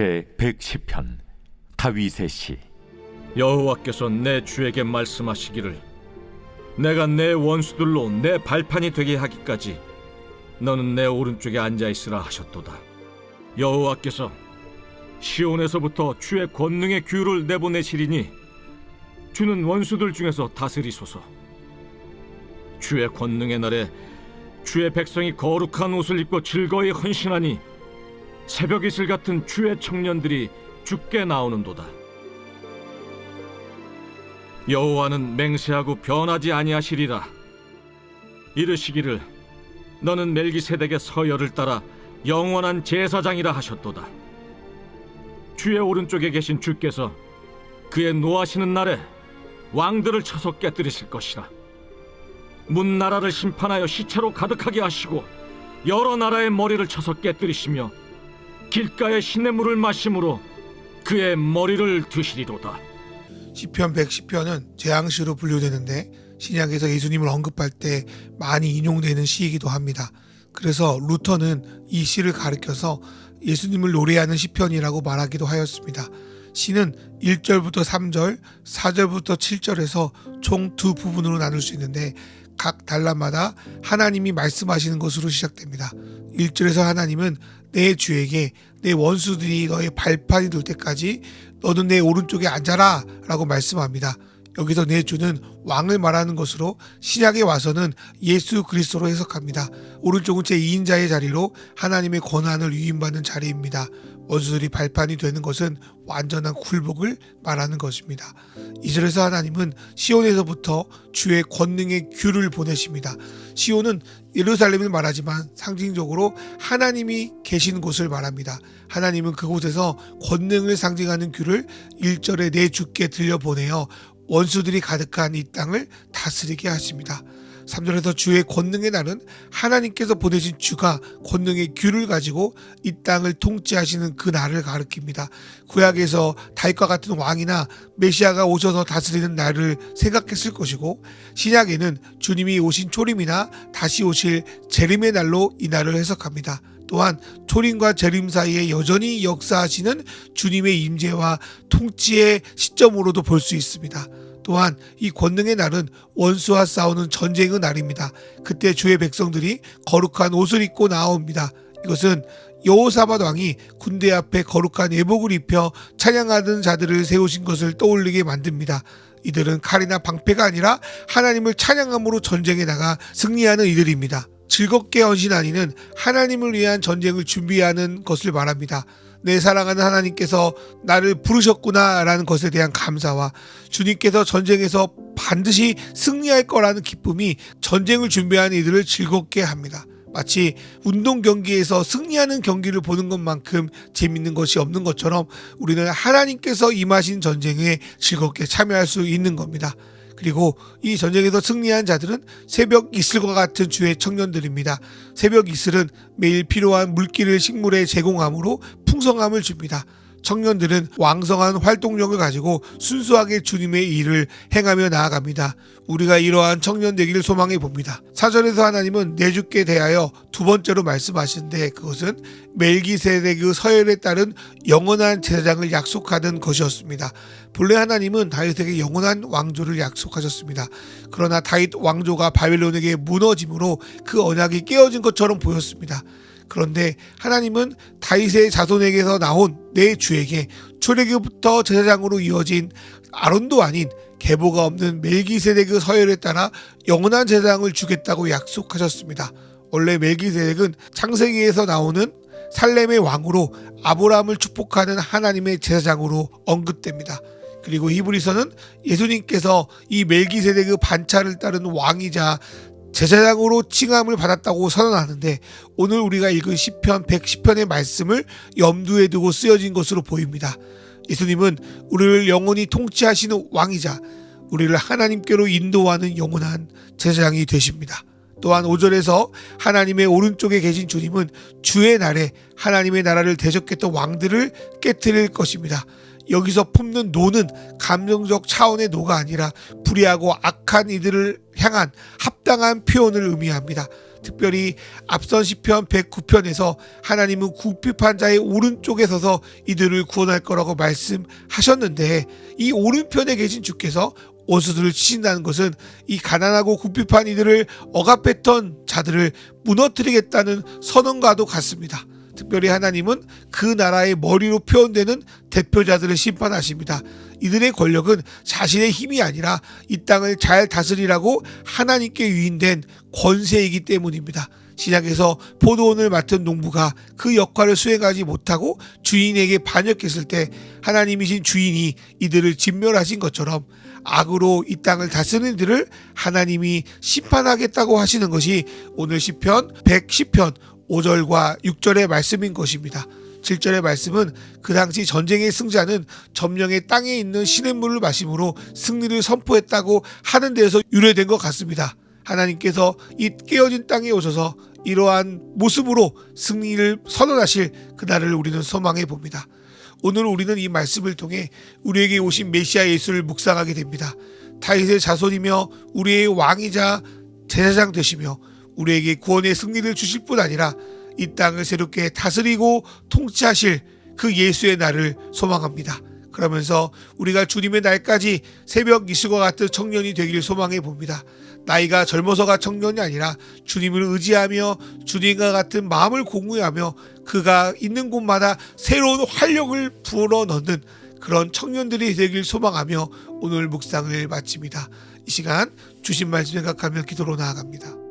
제 110편 다윗의 시. 여호와께서 내 주에게 말씀하시기를 내가 내 원수들로 내 발판이 되게 하기까지 너는 내 오른쪽에 앉아있으라 하셨도다. 여호와께서 시온에서부터 주의 권능의 규를 내보내시리니 주는 원수들 중에서 다스리소서. 주의 권능의 날에 주의 백성이 거룩한 옷을 입고 즐거이 헌신하니 새벽 이슬 같은 주의 청년들이 주께 나오는도다. 여호와는 맹세하고 변하지 아니하시리라. 이르시기를 너는 멜기세덱의 서열을 따라 영원한 제사장이라 하셨도다. 주의 오른쪽에 계신 주께서 그의 노하시는 날에 왕들을 쳐서 깨뜨리실 것이라. 문 나라를 심판하여 시체로 가득하게 하시고 여러 나라의 머리를 쳐서 깨뜨리시며 길가의 시냇물을 마심으로 그의 머리를 드시리로다. 시편 110편은 재앙시로 분류되는데 신약에서 예수님을 언급할 때 많이 인용되는 시이기도 합니다. 그래서 루터는 이 시를 가리켜서 예수님을 노래하는 시편이라고 말하기도 하였습니다. 시는 1절부터 3절, 4절부터 7절에서 총 두 부분으로 나눌 수 있는데 각 단락마다 하나님이 말씀하시는 것으로 시작됩니다. 1절에서 하나님은 내 주에게 내 원수들이 너의 발판이 될 때까지 너는 내 오른쪽에 앉아라 라고 말씀합니다. 여기서 내 주는 왕을 말하는 것으로 신약에 와서는 예수 그리스도로 해석합니다. 오른쪽은 제2인자의 자리로 하나님의 권한을 위임받는 자리입니다. 원수들이 발판이 되는 것은 완전한 굴복을 말하는 것입니다. 2절에서 하나님은 시온에서부터 주의 권능의 규를 보내십니다. 시온은 예루살렘을 말하지만 상징적으로 하나님이 계신 곳을 말합니다. 하나님은 그곳에서 권능을 상징하는 규를 1절에 내 주께 들려보내어 원수들이 가득한 이 땅을 다스리게 하십니다. 3절에서 주의 권능의 날은 하나님께서 보내신 주가 권능의 규를 가지고 이 땅을 통치하시는 그 날을 가리킵니다. 구약에서 다윗과 같은 왕이나 메시아가 오셔서 다스리는 날을 생각했을 것이고, 신약에는 주님이 오신 초림이나 다시 오실 재림의 날로 이 날을 해석합니다. 또한 초림과 재림 사이에 여전히 역사하시는 주님의 임재와 통치의 시점으로도 볼 수 있습니다. 또한 이 권능의 날은 원수와 싸우는 전쟁의 날입니다. 그때 주의 백성들이 거룩한 옷을 입고 나옵니다. 이것은 여호사밧 왕이 군대 앞에 거룩한 예복을 입혀 찬양하던 자들을 세우신 것을 떠올리게 만듭니다. 이들은 칼이나 방패가 아니라 하나님을 찬양함으로 전쟁에 나가 승리하는 이들입니다. 즐겁게 헌신하니는 하나님을 위한 전쟁을 준비하는 것을 말합니다. 내 사랑하는 하나님께서 나를 부르셨구나 라는 것에 대한 감사와 주님께서 전쟁에서 반드시 승리할 거라는 기쁨이 전쟁을 준비하는 이들을 즐겁게 합니다. 마치 운동 경기에서 승리하는 경기를 보는 것만큼 재밌는 것이 없는 것처럼 우리는 하나님께서 임하신 전쟁에 즐겁게 참여할 수 있는 겁니다. 그리고 이 전쟁에서 승리한 자들은 새벽 이슬과 같은 주의 청년들입니다. 새벽 이슬은 매일 필요한 물기를 식물에 제공함으로 풍성함을 줍니다. 청년들은 왕성한 활동력을 가지고 순수하게 주님의 일을 행하며 나아갑니다. 우리가 이러한 청년 되기를 소망해 봅니다. 4절에서 하나님은 내 주께 대하여 두 번째로 말씀하시는데 그것은 멜기세덱의 서열에 따른 영원한 제사장을 약속하던 것이었습니다. 본래 하나님은 다윗에게 영원한 왕조를 약속하셨습니다. 그러나 다윗 왕조가 바벨론에게 무너짐으로 그 언약이 깨어진 것처럼 보였습니다. 그런데 하나님은 다윗의 자손에게서 나온 내 주에게 출애굽부터 제사장으로 이어진 아론도 아닌 계보가 없는 멜기세덱의 서열에 따라 영원한 제사장을 주겠다고 약속하셨습니다. 원래 멜기세덱은 창세기에서 나오는 살렘의 왕으로 아브라함을 축복하는 하나님의 제사장으로 언급됩니다. 그리고 히브리서는 예수님께서 이 멜기세덱의 반차를 따른 왕이자 제사장으로 칭함을 받았다고 선언하는데 오늘 우리가 읽은 시편 110편의 말씀을 염두에 두고 쓰여진 것으로 보입니다. 예수님은 우리를 영원히 통치하시는 왕이자 우리를 하나님께로 인도하는 영원한 제사장이 되십니다. 또한 5절에서 하나님의 오른쪽에 계신 주님은 주의 날에 하나님의 나라를 대적했던 왕들을 깨트릴 것입니다. 여기서 품는 노는 감정적 차원의 노가 아니라 불의하고 악한 이들을 향한 합당한 표현을 의미합니다. 특별히 앞선 시편 109편에서 하나님은 궁핍한 자의 오른쪽에 서서 이들을 구원할 거라고 말씀하셨는데, 이 오른편에 계신 주께서 원수들을 치신다는 것은 이 가난하고 궁핍한 이들을 억압했던 자들을 무너뜨리겠다는 선언과도 같습니다. 특별히 하나님은 그 나라의 머리로 표현되는 대표자들을 심판하십니다. 이들의 권력은 자신의 힘이 아니라 이 땅을 잘 다스리라고 하나님께 위임된 권세이기 때문입니다. 신약에서 포도원을 맡은 농부가 그 역할을 수행하지 못하고 주인에게 반역했을 때 하나님이신 주인이 이들을 진멸하신 것처럼 악으로 이 땅을 다스리는 이들을 하나님이 심판하겠다고 하시는 것이 오늘 시편 110편 5절과 6절의 말씀인 것입니다. 7절의 말씀은 그 당시 전쟁의 승자는 점령의 땅에 있는 시냇물을 마심으로 승리를 선포했다고 하는 데에서 유래된 것 같습니다. 하나님께서 이 깨어진 땅에 오셔서 이러한 모습으로 승리를 선언하실 그날을 우리는 소망해 봅니다. 오늘 우리는 이 말씀을 통해 우리에게 오신 메시아 예수를 묵상하게 됩니다. 다윗의 자손이며 우리의 왕이자 제사장 되시며 우리에게 구원의 승리를 주실 뿐 아니라 이 땅을 새롭게 다스리고 통치하실 그 예수의 날을 소망합니다. 그러면서 우리가 주님의 날까지 새벽 이슬과 같은 청년이 되기를 소망해 봅니다. 나이가 젊어서가 청년이 아니라 주님을 의지하며 주님과 같은 마음을 공유하며 그가 있는 곳마다 새로운 활력을 불어넣는 그런 청년들이 되길 소망하며 오늘 묵상을 마칩니다. 이 시간 주신 말씀 생각하며 기도로 나아갑니다.